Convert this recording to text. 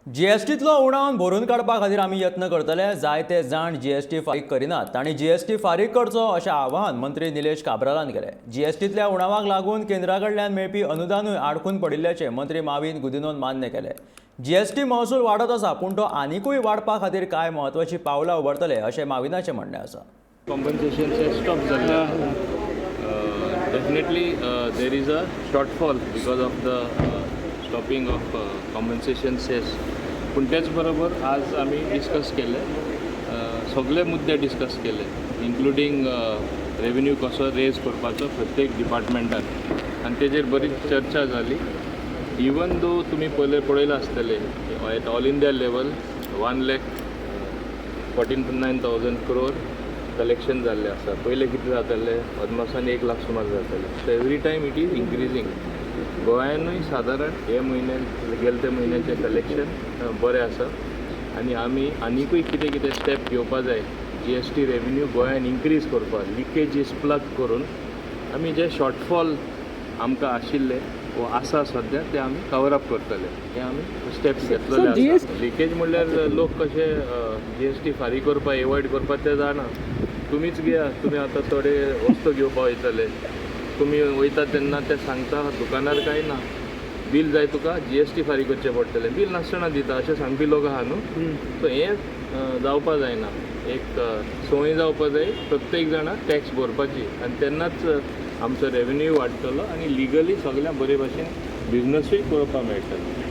जीएसटीतलो उणाव भरून काडपा खातीर आमी यत्न करतले. जायते जाण जीएसटी फारीक करिनात. तांणी जीएसटी फारीक करचो अशें आवाहन मंत्री निलेश काब्रालान केलें. जीएसटीतल्या उणावाक लागून केंद्रा कडल्यान मेळपी अनुदानूय आडकून पडिल्ल्याचें मंत्री माविन गुदिन्होन मान्य केलें. जीएसटी महसूल वाडत आसा, पूण तो आनीकूय वाडपा खातीर कांय म्हत्वाची पावलां उबारतले अशें माविनाचें म्हणणें आसा. Compensation stop झाले. Definitely there is a shortfall because of the stopping of compensation cess. पण त्याच बरोबर आज आम्ही डिस्कस केले, सगळे मुद्दे डिस्कस केले, इन्क्लुडींग रेव्हेन्यू कसो रेज करपाचो प्रत्येक डिपार्टमेंटान आनी तेजेर बरीच चर्चा जाली. इवन दो तुम्ही पयले पळयला आसतले at all India level 1,49,000 crore collection जाल्ले आसा. पयले कितें जाताले अदमासान 1 लाख सुमार जाताले. So every time it is increasing. गोंयानूय सादारण हे म्हयन्यान गेले ते म्हयन्याचें कलेक्शन बरें आसा आनी आमी आनीकूय कितें कितें स्टेप घेवपा जाय जीएसटी रेव्हेन्यू गोंयान इन्क्रीज करपाक, लिकेजीस प्लग करून आमी जे शॉर्टफॉल आमकां आशिल्ले वो आसा सद्या ते आमी कवर अप करतले. ते आमी स्टेप्स घेतलेले आसा. लिकेज म्हणल्यार लोक कशे जीएसटी फारीक करपाक एवॉयड करपाक ते जाणा. तुमीच घेया, तुमी आतां थोडे वस्तू घेवपाक वयतले, तुमी वयता तेन्ना ते सांगता दुकानार काय ना, बील जाय तुका जीएसटी फारीक करचें पडटलें, बील नासतना दिता अशें सांगपी लोक आहा न्हू. सो हें जावपा जायना. एक संवय जावपा जाय प्रत्येक जाणाक टॅक्स भरपाची आनी तेन्नाच आमचो रेव्हेन्यू वाडटलो आनी लिगली सगळ्यांक बरे भाशेन बिजनसूय करपाक मेळटलो.